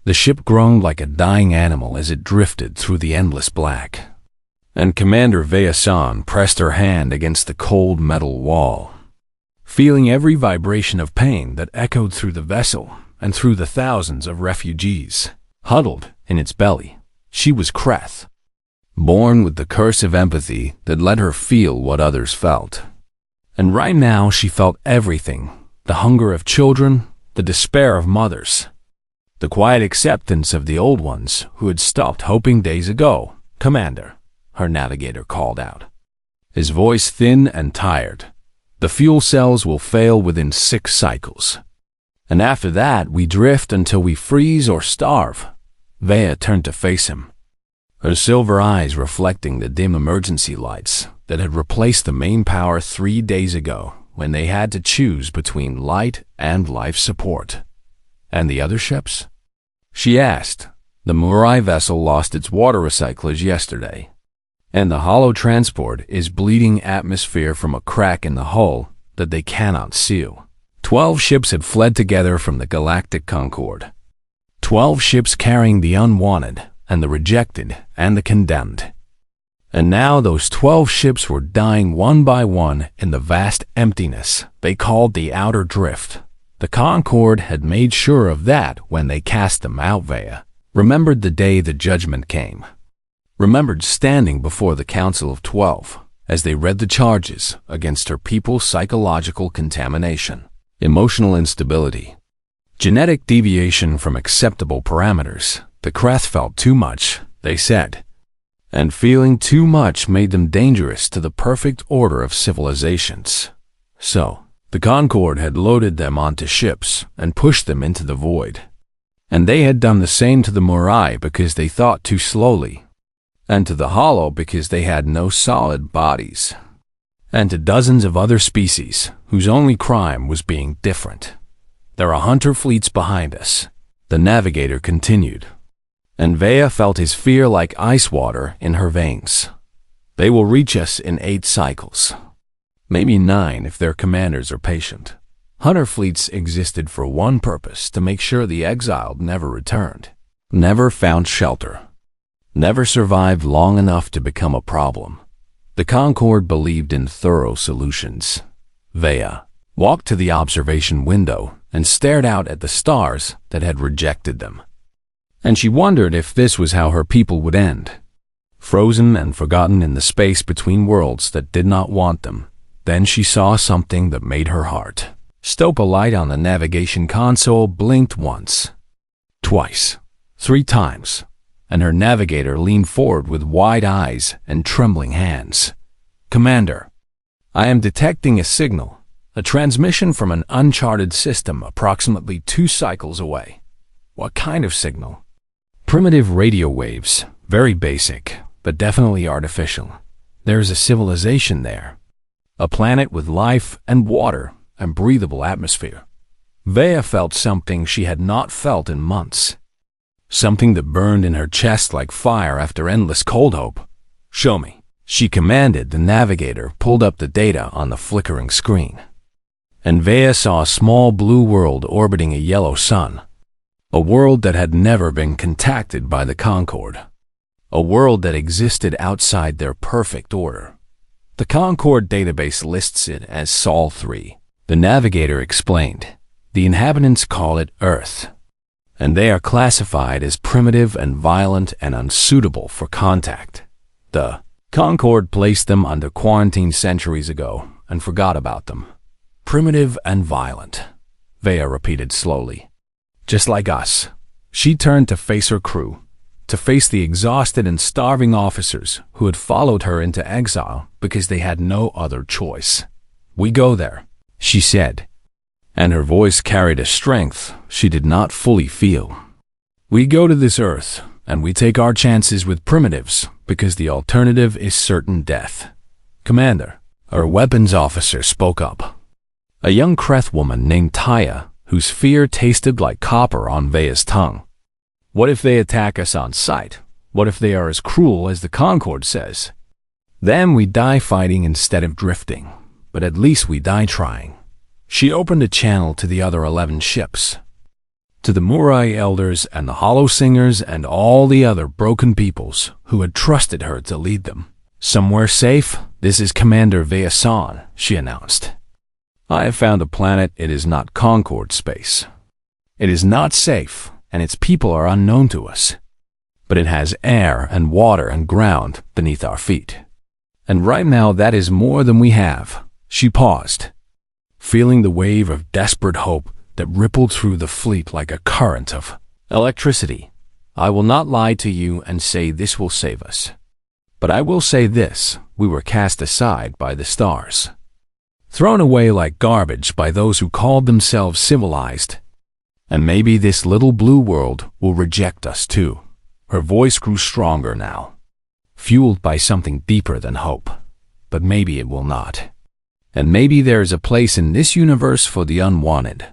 The ship groaned like a dying animal as it drifted through the endless black. And Commander Vea-san pressed her hand against the cold metal wall, feeling every vibration of pain that echoed through the vessel and through the thousands of refugees. Huddled in its belly, she was Kreth, born with the curse of empathy that let her feel what others felt. And right now she felt everything: the hunger of children, the despair of mothers, the quiet acceptance of the old ones who had stopped hoping days ago. "Commander," her navigator called out, his voice thin and tired. "The fuel cells will fail within 6 cycles. And after that, we drift until we freeze or starve." Vea turned to face him, her silver eyes reflecting the dim emergency lights that had replaced the main power 3 days ago when they had to choose between light and life support. "And the other ships?" she asked. "The Murai vessel lost its water recyclers yesterday, and the hollow transport is bleeding atmosphere from a crack in the hull that they cannot seal. 12 ships had fled together from the Galactic Concorde. 12 ships carrying the unwanted and the rejected and the condemned. And now those 12 ships were dying one by one in the vast emptiness they called the Outer Drift. The Concorde had made sure of that when they cast them out. Vea remembered the day the judgment came, remembered standing before the Council of 12 as they read the charges against her people's psychological contamination, emotional instability, genetic deviation from acceptable parameters. The Kreth felt too much, they said, and feeling too much made them dangerous to the perfect order of civilizations. So, the Concorde had loaded them onto ships and pushed them into the void. And they had done the same to the Murai because they thought too slowly, and to the Hollow because they had no solid bodies, and to dozens of other species whose only crime was being different. "There are hunter fleets behind us," the navigator continued, and Vea felt his fear like ice water in her veins. "They will reach us in 8 cycles. Maybe 9 if their commanders are patient." Hunter fleets existed for one purpose: to make sure the exiled never returned, never found shelter, never survived long enough to become a problem. The Concorde believed in thorough solutions. Vea walked to the observation window and stared out at the stars that had rejected them. And she wondered if this was how her people would end, frozen and forgotten in the space between worlds that did not want them. Then she saw something that made her heart stop. A light on the navigation console blinked once, twice, 3 times, and her navigator leaned forward with wide eyes and trembling hands. "Commander, I am detecting a signal, a transmission from an uncharted system approximately 2 cycles away." "What kind of signal?" "Primitive radio waves, very basic, but definitely artificial. There is a civilization there, a planet with life and water and breathable atmosphere." Vea felt something she had not felt in months, something that burned in her chest like fire after endless cold hope. "Show me," she commanded. The navigator pulled up the data on the flickering screen, and Vea saw a small blue world orbiting a yellow sun, a world that had never been contacted by the Concorde, a world that existed outside their perfect order. The Concorde database lists it as Sol 3. The navigator explained. The inhabitants call it Earth, and they are classified as primitive and violent and unsuitable for contact. The Concorde placed them under quarantine centuries ago and forgot about them. "Primitive and violent," Vea repeated slowly. "Just like us." She turned to face her crew, to face the exhausted and starving officers who had followed her into exile because they had no other choice. "We go there," she said, and her voice carried a strength she did not fully feel. "We go to this Earth, and we take our chances with primitives because the alternative is certain death." "Commander," our weapons officer spoke up, a young Kreth woman named Taya, whose fear tasted like copper on Vea's tongue. "What if they attack us on sight? What if they are as cruel as the Concorde says? Then we die fighting instead of drifting, but at least we die trying." She opened a channel to the other 11 ships. to the Murai elders and the Hollow Singers and all the other broken peoples who had trusted her to lead them. "Somewhere safe? This is Commander Vayasan," she announced. "I have found a planet. It is not Concord space. It is not safe, and its people are unknown to us. But it has air and water and ground beneath our feet. And right now that is more than we have." She paused, feeling the wave of desperate hope that rippled through the fleet like a current of electricity. "I will not lie to you and say this will save us. But I will say this: we were cast aside by the stars, thrown away like garbage by those who called themselves civilized. And maybe this little blue world will reject us too." Her voice grew stronger now, fueled by something deeper than hope. "But maybe it will not. And maybe there is a place in this universe for the unwanted.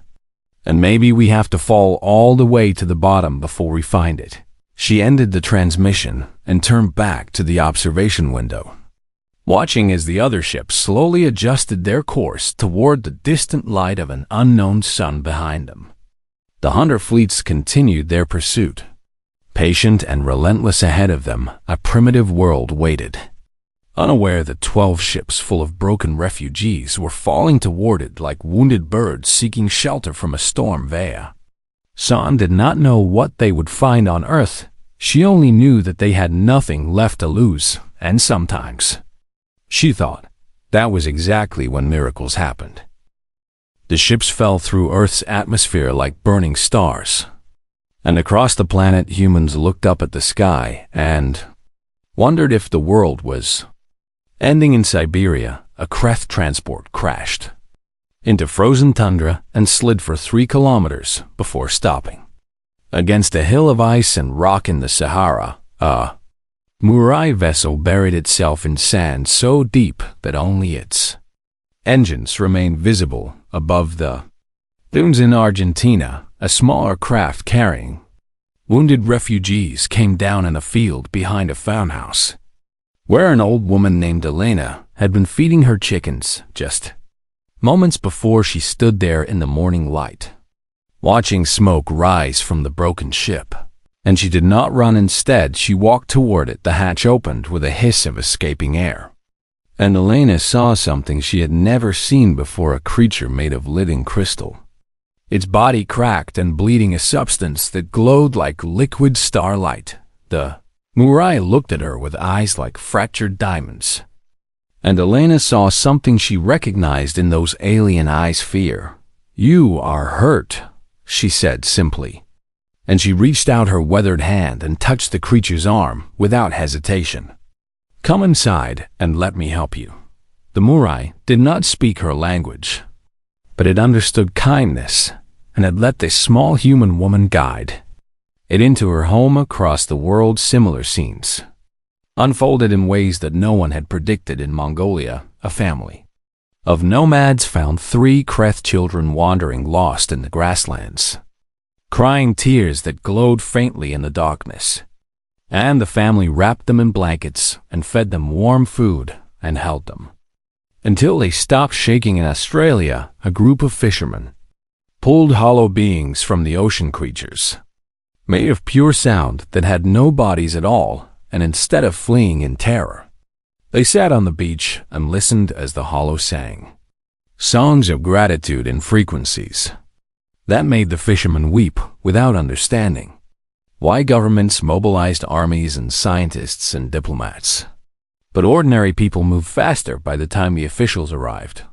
And maybe we have to fall all the way to the bottom before we find it." She ended the transmission and turned back to the observation window, watching as the other ships slowly adjusted their course toward the distant light of an unknown sun behind them. The hunter fleets continued their pursuit. Patient and relentless ahead of them, a primitive world waited, unaware that 12 ships full of broken refugees were falling toward it like wounded birds seeking shelter from a storm. San did not know what they would find on Earth. She only knew that they had nothing left to lose, and sometimes, she thought, that was exactly when miracles happened. The ships fell through Earth's atmosphere like burning stars. And across the planet, humans looked up at the sky and wondered if the world was ending. In Siberia, a Kreth transport crashed into frozen tundra and slid for 3 kilometers before stopping. Against a hill of ice and rock in the Sahara, a Murai vessel buried itself in sand so deep that only its engines remained visible above the dunes. In Argentina, a smaller craft carrying wounded refugees came down in a field behind a farmhouse, where an old woman named Elena had been feeding her chickens just moments before she stood there in the morning light, watching smoke rise from the broken ship. And she did not run. Instead, she walked toward it. The hatch opened with a hiss of escaping air, and Elena saw something she had never seen before: a creature made of living crystal, its body cracked and bleeding, a substance that glowed like liquid starlight. The Murai looked at her with eyes like fractured diamonds, and Elena saw something she recognized in those alien eyes: fear. "You are hurt," she said simply, and she reached out her weathered hand and touched the creature's arm without hesitation. "Come inside and let me help you." The Murai did not speak her language, but it understood kindness and had let this small human woman guide it into her home across the world. Similar scenes unfolded in ways that no one had predicted. In Mongolia, a family of nomads found 3 Kreth children wandering lost in the grasslands, crying tears that glowed faintly in the darkness. And the family wrapped them in blankets and fed them warm food and held them until they stopped shaking. In Australia, a group of fishermen pulled hollow beings from the ocean creatures, made of pure sound that had no bodies at all, and instead of fleeing in terror, they sat on the beach and listened as the hollow sang songs of gratitude in frequencies that made the fishermen weep without understanding why governments mobilized armies and scientists and diplomats. But ordinary people moved faster by the time the officials arrived.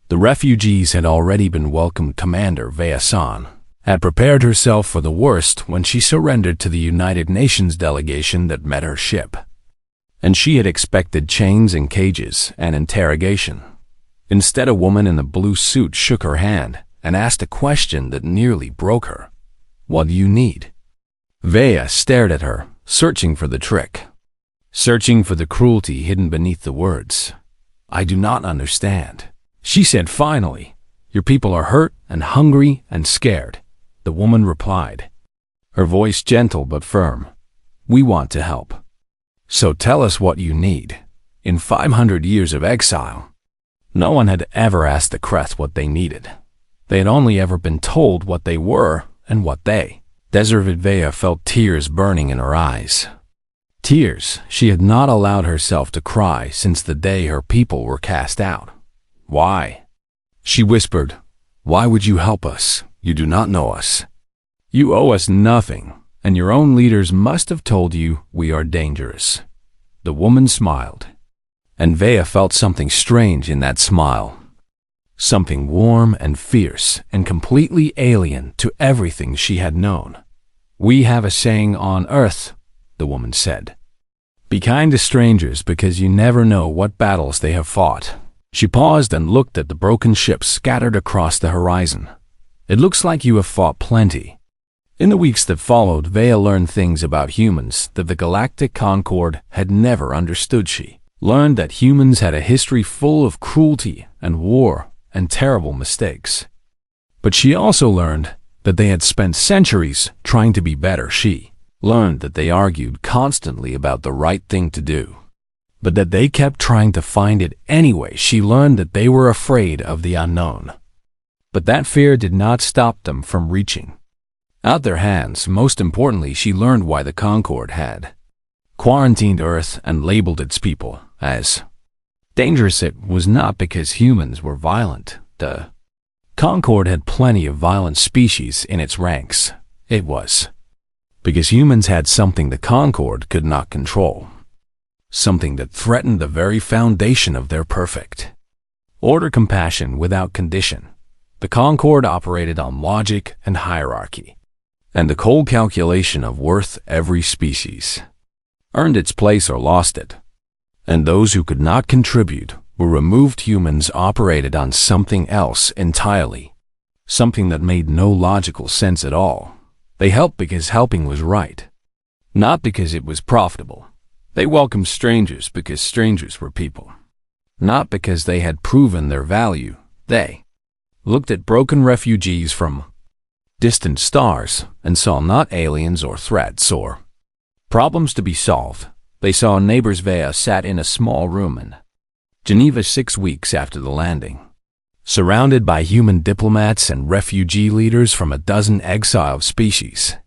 The refugees had already been welcomed. Commander Vayasan had prepared herself for the worst when she surrendered to the United Nations delegation that met her ship. And she had expected chains and cages and interrogation. Instead, a woman in a blue suit shook her hand and asked a question that nearly broke her. "What do you need?" Vaya stared at her, searching for the trick, searching for the cruelty hidden beneath the words. "I do not understand," she said finally. "Your people are hurt and hungry and scared," the woman replied, her voice gentle but firm. "We want to help. So tell us what you need." In 500 years of exile, no one had ever asked the Kreth what they needed. They had only ever been told what they were and what they deserved. Vea felt tears burning in her eyes. Tears she had not allowed herself to cry since the day her people were cast out. "Why?" she whispered. "Why would you help us? You do not know us. You owe us nothing, and your own leaders must have told you we are dangerous." The woman smiled, and Vea felt something strange in that smile. Something warm and fierce and completely alien to everything she had known. "We have a saying on Earth," the woman said. "Be kind to strangers because you never know what battles they have fought." She paused and looked at the broken ships scattered across the horizon. "It looks like you have fought plenty." In the weeks that followed, Vea learned things about humans that the Galactic Concord had never understood. She learned that humans had a history full of cruelty and war and terrible mistakes. But she also learned that they had spent centuries trying to be better. She learned that they argued constantly about the right thing to do, but that they kept trying to find it anyway. She learned that they were afraid of the unknown, but that fear did not stop them from reaching out their hands. Most importantly, she learned why the Concord had quarantined Earth and labeled its people as dangerous. It was not because humans were violent. The Concord had plenty of violent species in its ranks. It was because humans had something the Concord could not control, something that threatened the very foundation of their perfect order: compassion without condition. The Concord operated on logic and hierarchy, and the cold calculation of worth. Every species earned its place or lost it, and those who could not contribute were removed. Humans operated on something else entirely, something that made no logical sense at all. They helped because helping was right, not because it was profitable. They welcomed strangers because strangers were people, not because they had proven their value. They looked at broken refugees from distant stars and saw not aliens or threats or problems to be solved. They saw neighbors. Vea sat in a small room in Geneva 6 weeks after the landing, surrounded by human diplomats and refugee leaders from a dozen exiled species.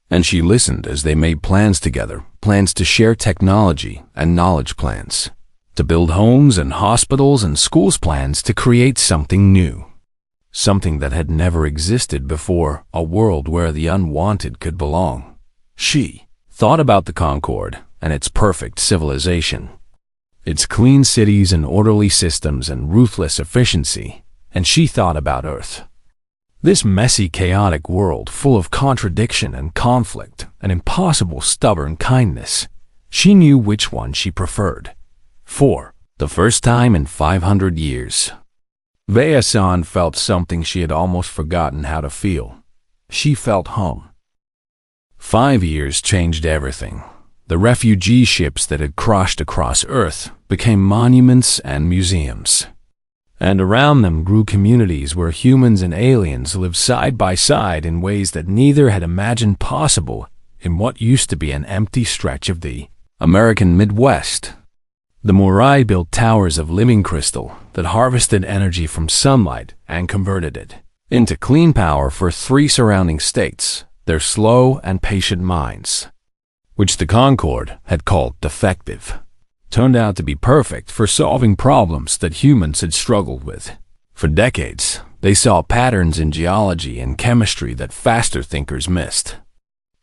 And she listened as they made plans together, plans to share technology and knowledge, plans to build homes and hospitals and schools, plans to create something new, something that had never existed before, a world where the unwanted could belong. She thought about the Concord and its perfect civilization, its clean cities and orderly systems and ruthless efficiency, and she thought about Earth. This messy, chaotic world full of contradiction and conflict and impossible stubborn kindness. She knew which one she preferred. For the first time in 500 years, Vea-san felt something she had almost forgotten how to feel. She felt home. 5 years changed everything. The refugee ships that had crashed across Earth became monuments and museums, and around them grew communities where humans and aliens lived side by side in ways that neither had imagined possible in what used to be an empty stretch of the American Midwest. The Morai built towers of living crystal that harvested energy from sunlight and converted it into clean power for 3 surrounding states, their slow and patient minds, which the Concord had called defective, turned out to be perfect for solving problems that humans had struggled with. For decades, they saw patterns in geology and chemistry that faster thinkers missed,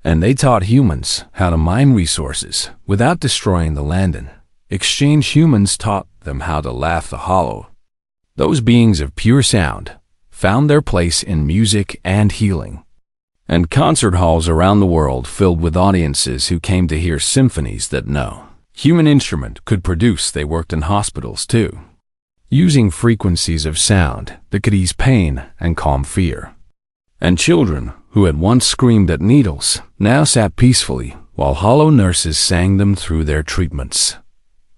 and they taught humans how to mine resources without destroying the land. In exchange, humans taught them how to laugh the hollow. Those beings of pure sound found their place in music and healing, and concert halls around the world filled with audiences who came to hear symphonies that no human instrument could produce. They worked in hospitals too, using frequencies of sound that could ease pain and calm fear. And children who had once screamed at needles now sat peacefully while hollow nurses sang them through their treatments.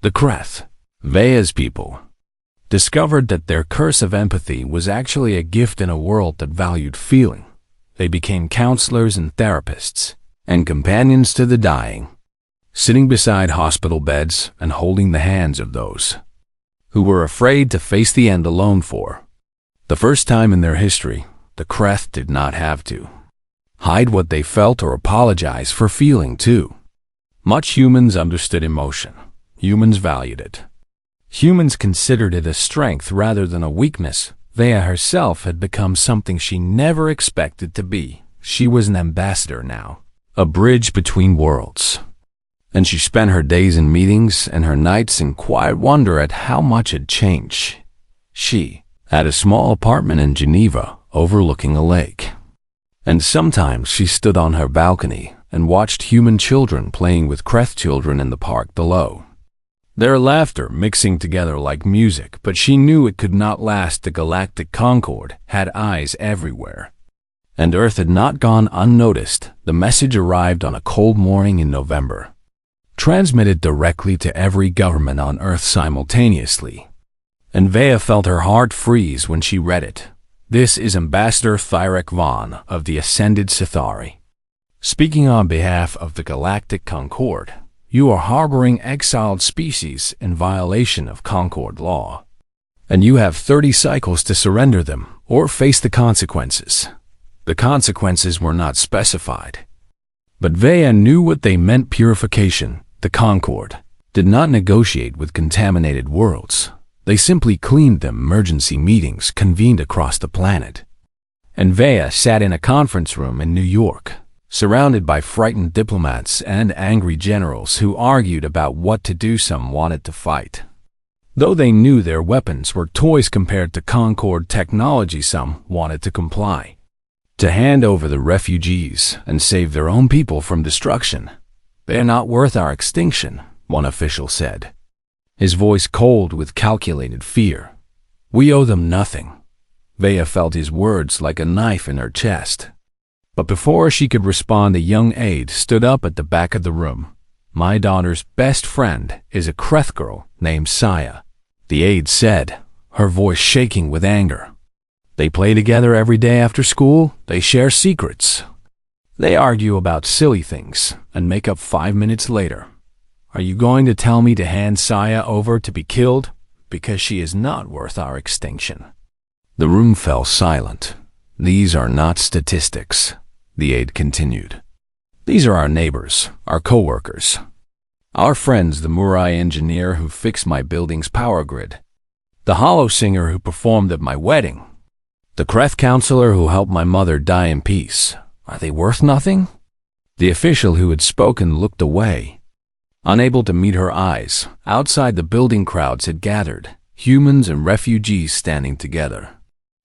The Kreth, Vea's people, discovered that their curse of empathy was actually a gift in a world that valued feeling. They became counselors and therapists and companions to the dying, sitting beside hospital beds and holding the hands of those who were afraid to face the end alone. For the first time in their history, the Kreth did not have to hide what they felt or apologize for feeling too. Much humans understood emotion. Humans valued it. Humans considered it a strength rather than a weakness. Vea herself had become something she never expected to be. She was an ambassador now, a bridge between worlds. And she spent her days in meetings and her nights in quiet wonder at how much had changed. She had a small apartment in Geneva overlooking a lake. And sometimes she stood on her balcony and watched human children playing with Creth children in the park below. Their laughter mixing together like music, but she knew it could not last. The Galactic Concord had eyes everywhere. And Earth had not gone unnoticed. The message arrived on a cold morning in November, transmitted directly to every government on Earth simultaneously. And Vea felt her heart freeze when she read it. This is Ambassador Thyrek Vaughn of the Ascended Sithari, speaking on behalf of the Galactic Concord. You are harboring exiled species in violation of Concord law, and you have 30 cycles to surrender them or face the consequences. The consequences were not specified, but Vea knew what they meant: purification. The Concord did not negotiate with contaminated worlds. They simply cleaned them. Emergency meetings convened across the planet, and Vea sat in a conference room in New York, surrounded by frightened diplomats and angry generals who argued about what to do. Some wanted to fight, though they knew their weapons were toys compared to Concord technology. Some wanted to comply, to hand over the refugees and save their own people from destruction. They are not worth our extinction, one official said, his voice cold with calculated fear. We owe them nothing. Vea felt his words like a knife in her chest. But before she could respond, a young aide stood up at the back of the room. My daughter's best friend is a Creth girl named Saya, the aide said, her voice shaking with anger. They play together every day after school. They share secrets. They argue about silly things and make up 5 minutes later. Are you going to tell me to hand Saya over to be killed? Because she is not worth our extinction. The room fell silent. These are not statistics, the aide continued. These are our neighbors, our co-workers, our friends, the Murai engineer who fixed my building's power grid, the hollow singer who performed at my wedding, the Creth counselor who helped my mother die in peace. Are they worth nothing? The official who had spoken looked away, unable to meet her eyes. Outside, the building crowds had gathered, humans and refugees standing together,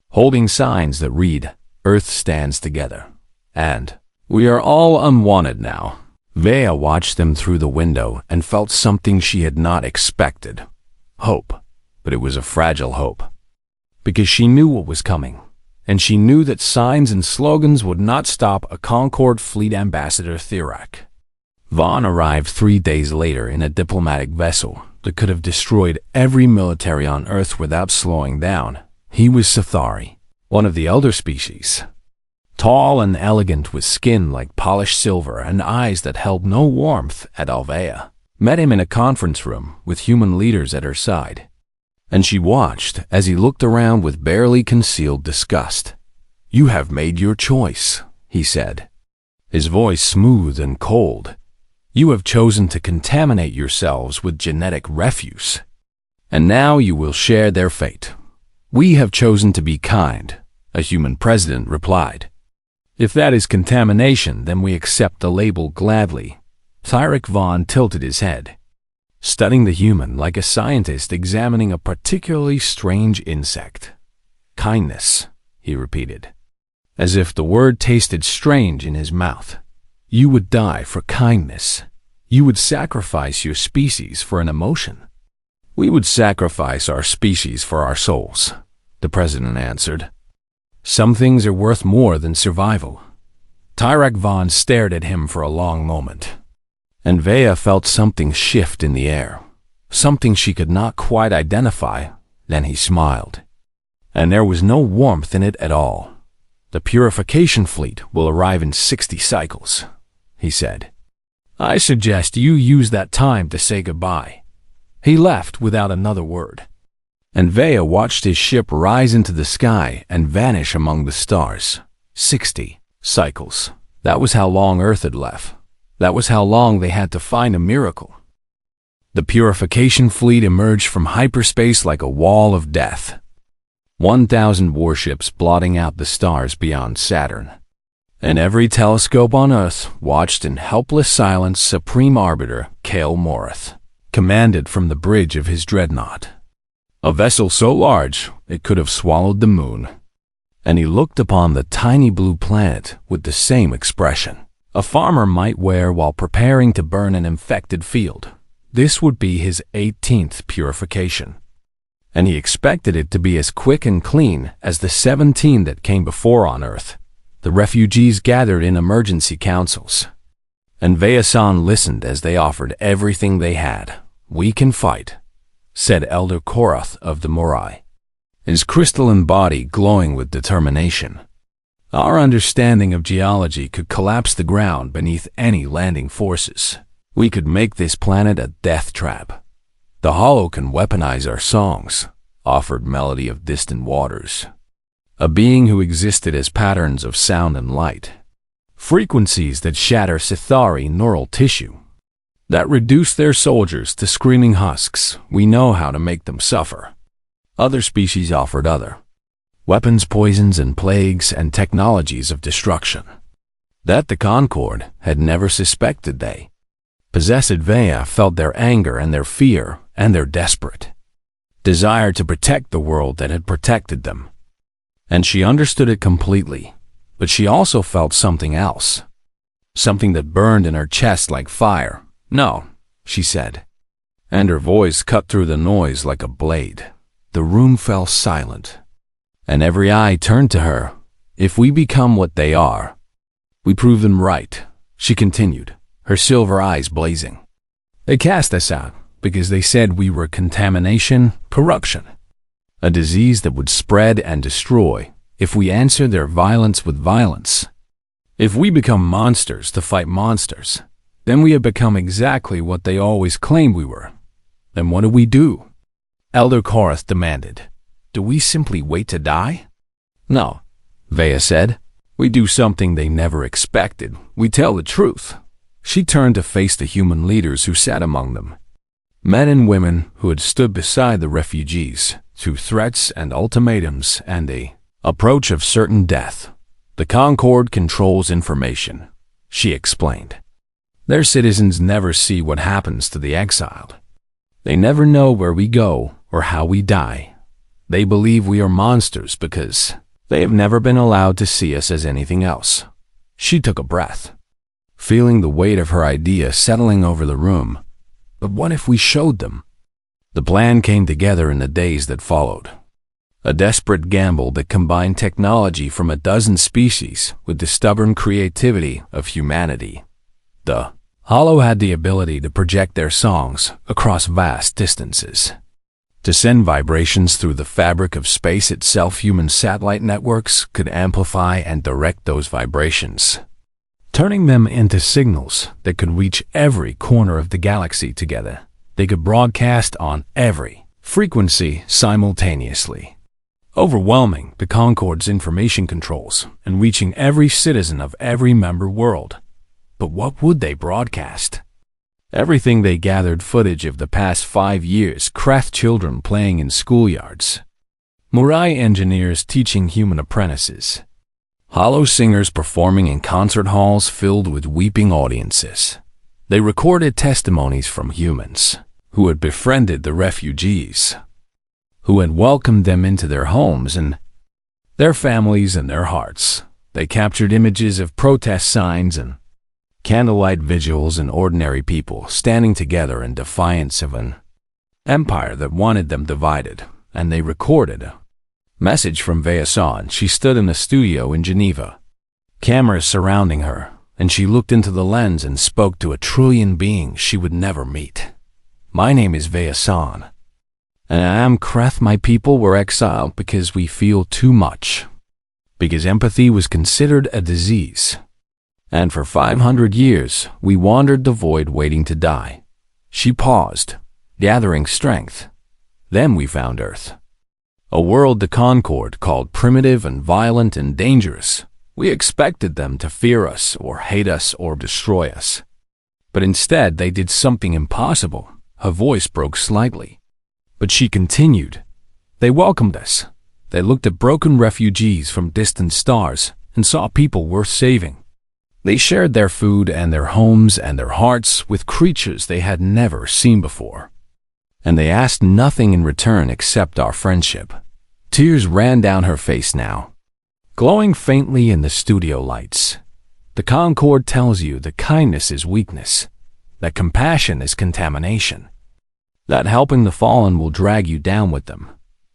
holding signs that read, Earth stands together, and we are all unwanted now. Vea watched them through the window and felt something she had not expected. Hope, but it was a fragile hope, because she knew what was coming, and she knew that signs and slogans would not stop a Concord Fleet Ambassador. Thyrek Vaughn arrived 3 days later in a diplomatic vessel that could have destroyed every military on Earth without slowing down. He was Sithari, one of the elder species, tall and elegant with skin like polished silver and eyes that held no warmth. Vea met him in a conference room with human leaders at her side, and she watched as he looked around with barely concealed disgust. You have made your choice, he said, his voice smooth and cold. You have chosen to contaminate yourselves with genetic refuse, and now you will share their fate. We have chosen to be kind, a human president replied. If that is contamination, then we accept the label gladly. Thyrek Vaughn tilted his head, studying the human like a scientist examining a particularly strange insect. Kindness, he repeated, as if the word tasted strange in his mouth. You would die for kindness. You would sacrifice your species for an emotion. We would sacrifice our species for our souls, the president answered. Some things are worth more than survival. Thyrek Vaughn stared at him for a long moment, and Vea felt something shift in the air, something she could not quite identify. Then he smiled, and there was no warmth in it at all. The purification fleet will arrive in 60 cycles, he said. I suggest you use that time to say goodbye. He left without another word, and Vea watched his ship rise into the sky and vanish among the stars. 60 cycles. That was how long Earth had left. That was how long they had to find a miracle. The purification fleet emerged from hyperspace like a wall of death. 1,000 warships blotting out the stars beyond Saturn. And every telescope on Earth watched in helpless silence Supreme Arbiter Kael Morith, commanded from the bridge of his dreadnought. A vessel so large it could have swallowed the moon. And he looked upon the tiny blue planet with the same expression a farmer might wear while preparing to burn an infected field. This would be his 18th purification. And he expected it to be as quick and clean as the 17 that came before on Earth. The refugees gathered in emergency councils. And Vayasan listened as they offered everything they had. "We can fight," said Elder Korath of the Morai, his crystalline body glowing with determination. "Our understanding of geology could collapse the ground beneath any landing forces. We could make this planet a death trap. The Hollow can weaponize our songs," offered Melody of Distant Waters, a being who existed as patterns of sound and light, frequencies that shatter Sithari neural tissue, that reduce their soldiers to screaming husks. We know how to make them suffer. Other species offered other weapons, poisons, and plagues, and technologies of destruction that the Concord had never suspected they possessed. Vaya felt their anger and their fear and their desperate desire to protect the world that had protected them. And she understood it completely, but she also felt something else, something that burned in her chest like fire. "No," she said, and her voice cut through the noise like a blade. The room fell silent, and every eye turned to her. "If we become what they are, we prove them right," she continued, her silver eyes blazing. "They cast us out because they said we were contamination, corruption, a disease that would spread and destroy if we answer their violence with violence. If we become monsters to fight monsters, then we have become exactly what they always claimed we were. Then what do we do?" Elder Korath demanded. "Do we simply wait to die?" "No," Vaya said. "We do something they never expected. We tell the truth." She turned to face the human leaders who sat among them, men and women who had stood beside the refugees through threats and ultimatums and the approach of certain death. "The Concord controls information," she explained. "Their citizens never see what happens to the exiled. They never know where we go or how we die. They believe we are monsters because they have never been allowed to see us as anything else." She took a breath, feeling the weight of her idea settling over the room. But what if we showed them? The plan came together in the days that followed. A desperate gamble that combined technology from a dozen species with the stubborn creativity of humanity. The Hollow had the ability to project their songs across vast distances, to send vibrations through the fabric of space itself. Human satellite networks could amplify and direct those vibrations, turning them into signals that could reach every corner of the galaxy together. They could broadcast on every frequency simultaneously, overwhelming the Concord's information controls and reaching every citizen of every member world. But what would they broadcast? Everything they gathered footage of the past 5 years, Krath children playing in schoolyards, Morai engineers teaching human apprentices, Hollow singers performing in concert halls filled with weeping audiences. They recorded testimonies from humans who had befriended the refugees, who had welcomed them into their homes and their families and their hearts. They captured images of protest signs and candlelight vigils and ordinary people standing together in defiance of an empire that wanted them divided, and they recorded a message from Vayasan. She stood in a studio in Geneva, cameras surrounding her, and she looked into the lens and spoke to a trillion beings she would never meet. "My name is Vayasan, and I am Krath. My people were exiled because we feel too much, because empathy was considered a disease. And for 500 years, we wandered the void waiting to die." She paused, gathering strength. "Then we found Earth, a world the Concord called primitive and violent and dangerous. We expected them to fear us or hate us or destroy us. But instead, they did something impossible. Her voice broke slightly. But she continued. They welcomed us. They looked at broken refugees from distant stars and saw people worth saving. They shared their food and their homes and their hearts with creatures they had never seen before. And they asked nothing in return except our friendship. Tears ran down her face now. Glowing faintly in the studio lights, the Concord tells you that kindness is weakness, that compassion is contamination, that helping the fallen will drag you down with them.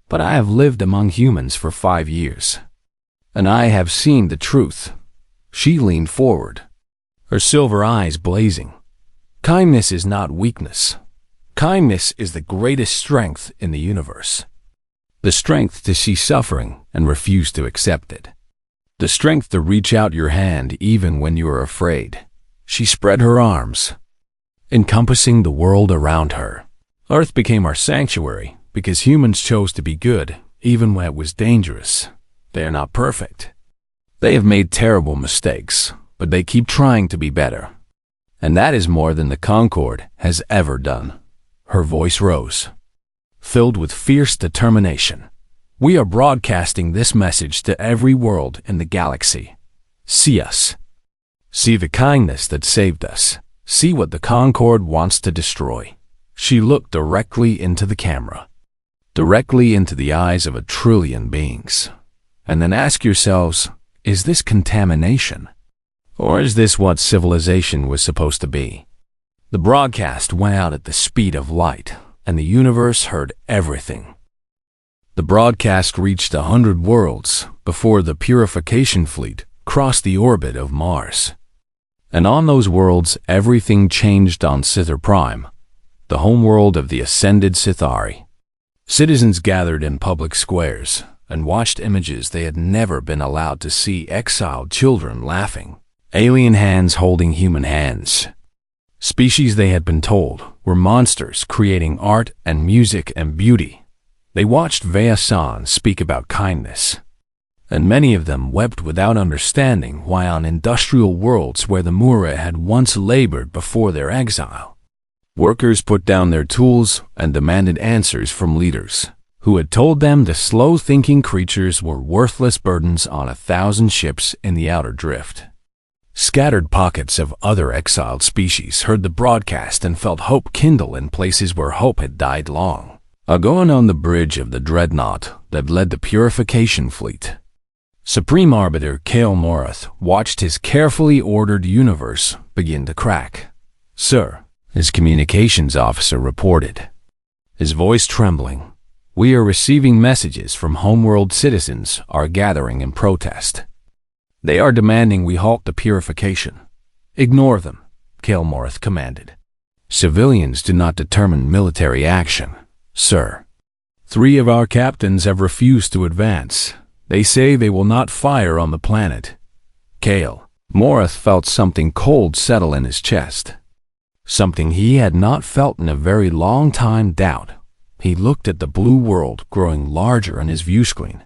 But I have lived among humans for 5 years, and I have seen the truth. She leaned forward, her silver eyes blazing. Kindness is not weakness. Kindness is the greatest strength in the universe. The strength to see suffering and refuse to accept it. The strength to reach out your hand even when you are afraid. She spread her arms, encompassing the world around her. Earth became our sanctuary because humans chose to be good even when it was dangerous. They are not perfect. They have made terrible mistakes, but they keep trying to be better. And that is more than the Concord has ever done. Her voice rose, filled with fierce determination. We are broadcasting this message to every world in the galaxy. See us. See the kindness that saved us. See what the Concord wants to destroy. She looked directly into the camera, directly into the eyes of 1 trillion beings. And then ask yourselves, is this contamination? Or is this what civilization was supposed to be? The broadcast went out at the speed of light, and the universe heard everything. The broadcast reached 100 worlds before the purification fleet crossed the orbit of Mars. And on those worlds, everything changed on Sithar Prime, the homeworld of the ascended Sithari. Citizens gathered in public squares and watched images they had never been allowed to see: exiled children laughing, alien hands holding human hands. Species they had been told were monsters creating art and music and beauty. They watched Vea-san speak about kindness, and many of them wept without understanding why on industrial worlds where the Mura had once labored before their exile, workers put down their tools and demanded answers from leaders who had told them the slow-thinking creatures were worthless burdens on 1,000 ships in the outer drift. Scattered pockets of other exiled species heard the broadcast and felt hope kindle in places where hope had died long ago. On the bridge of the dreadnought that led the purification fleet, Supreme Arbiter Kale Morath watched his carefully ordered universe begin to crack. "Sir," his communications officer reported, his voice trembling, "we are receiving messages from homeworld citizens are gathering in protest. They are demanding we halt the purification." "Ignore them," Kale Morath commanded. "Civilians do not determine military action, sir. 3 of our captains have refused to advance. They say they will not fire on the planet." Kale Morath felt something cold settle in his chest. Something he had not felt in a very long time: doubt. He looked at the blue world growing larger on his view screen.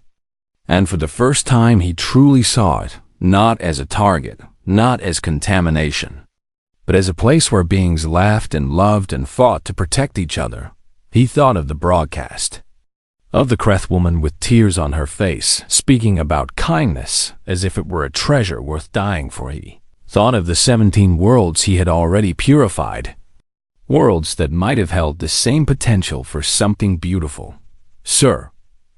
And for the first time he truly saw it, not as a target, not as contamination, but as a place where beings laughed and loved and fought to protect each other. He thought of the broadcast, of the Kreth woman with tears on her face, speaking about kindness as if it were a treasure worth dying for. He thought of the 17 worlds he had already purified, worlds that might have held the same potential for something beautiful. "Sir,"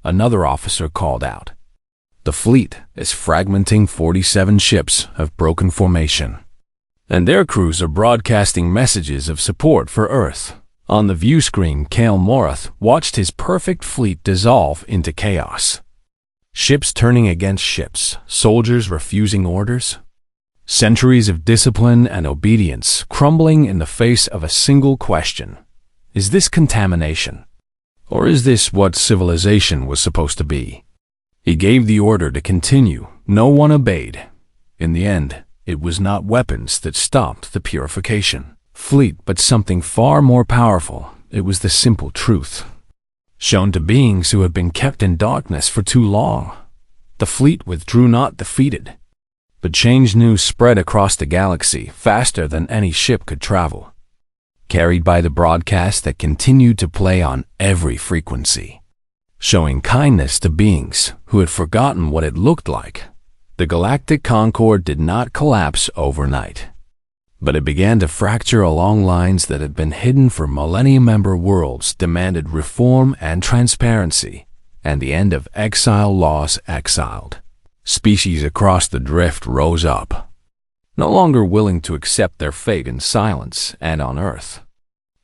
another officer called out, "the fleet is fragmenting. 47 ships have broken formation, and their crews are broadcasting messages of support for Earth." On the view screen, Kale Morath watched his perfect fleet dissolve into chaos. Ships turning against ships, soldiers refusing orders, centuries of discipline and obedience crumbling in the face of a single question: is this contamination? Or is this what civilization was supposed to be? He gave the order to continue. No one obeyed. In the end, it was not weapons that stopped the purification fleet, but something far more powerful. It was the simple truth, shown to beings who had been kept in darkness for too long. The fleet withdrew, not defeated. But change news spread across the galaxy faster than any ship could travel, carried by the broadcast that continued to play on every frequency, showing kindness to beings who had forgotten what it looked like. The galactic concord did not collapse overnight, but it began to fracture along lines that had been hidden for millennia. Member worlds demanded reform and transparency, and the end of exile laws. Exiled species across the drift rose up, no longer willing to accept their fate in silence. And on Earth,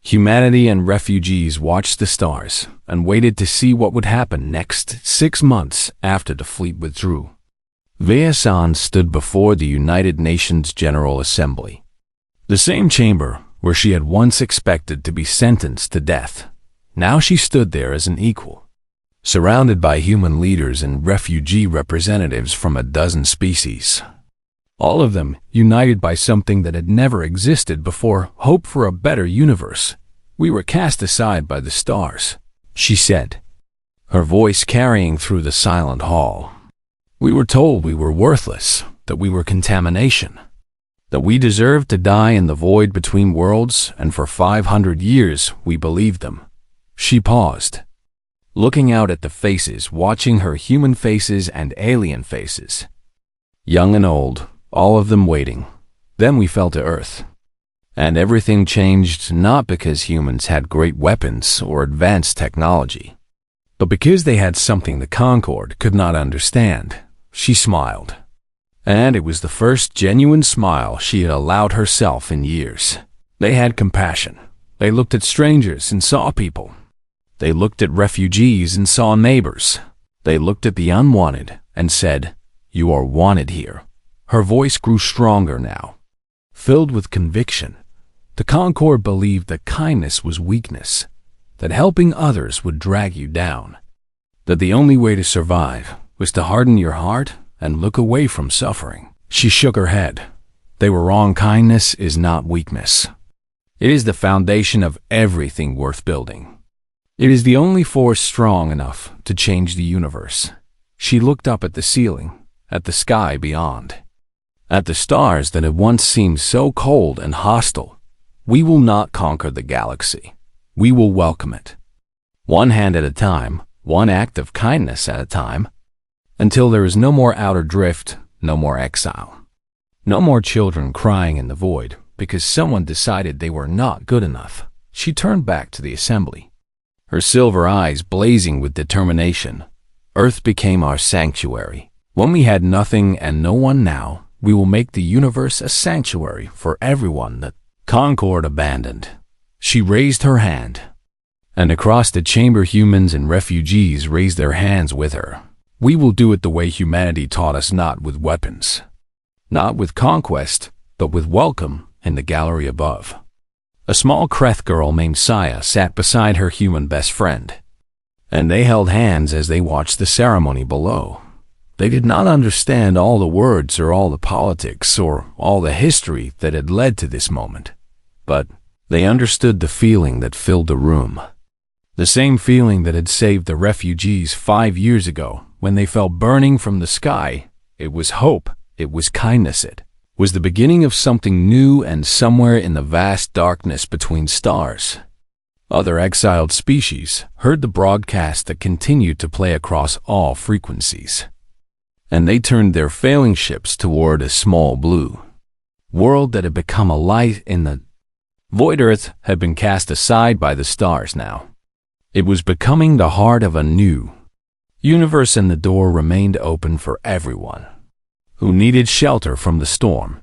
humanity and refugees watched the stars and waited to see what would happen next. 6 months after the fleet withdrew, Vea-san stood before the United Nations General Assembly, the same chamber where she had once expected to be sentenced to death. Now she stood there as an equal, surrounded by human leaders and refugee representatives from a dozen species, all of them united by something that had never existed before: hope for a better universe. "We were cast aside by the stars," she said, her voice carrying through the silent hall. "We were told we were worthless, that we were contamination, that we deserved to die in the void between worlds, and for 500 years we believed them." She paused, looking out at the faces, watching her human faces and alien faces, young and old, all of them waiting. Then we fell to Earth, and everything changed, not because humans had great weapons or advanced technology, but because they had something the Concord could not understand. She smiled, and it was the first genuine smile she had allowed herself in years. They had compassion. They looked at strangers and saw people. They looked at refugees and saw neighbors. They looked at the unwanted and said, "You are wanted here." Her voice grew stronger now, filled with conviction. The Concord believed that kindness was weakness, that helping others would drag you down, that the only way to survive was to harden your heart and look away from suffering. She shook her head. They were wrong. Kindness is not weakness. It is the foundation of everything worth building. It is the only force strong enough to change the universe. She looked up at the ceiling, at the sky beyond, at the stars that had once seemed so cold and hostile. "We will not conquer the galaxy. We will welcome it, one hand at a time, one act of kindness at a time, until there is no more outer drift, no more exile, no more children crying in the void because someone decided they were not good enough." She turned back to the assembly, her silver eyes blazing with determination. "Earth became our sanctuary. When we had nothing and no one, now we will make the universe a sanctuary for everyone that Concord abandoned." She raised her hand, and across the chamber humans and refugees raised their hands with her. "We will do it the way humanity taught us, not with weapons, not with conquest, but with welcome." In the gallery above, a small Kreth girl named Saya sat beside her human best friend, and they held hands as they watched the ceremony below. They did not understand all the words or all the politics or all the history that had led to this moment, but they understood the feeling that filled the room, the same feeling that had saved the refugees 5 years ago when they fell burning from the sky. It was hope. It was kindness. It was the beginning of something new, and somewhere in the vast darkness between stars, other exiled species heard the broadcast that continued to play across all frequencies, and they turned their failing ships toward a small blue world that had become a light in the void. Earth had been cast aside by the stars now. It was becoming the heart of a new universe, and the door remained open for everyone who needed shelter from the storm.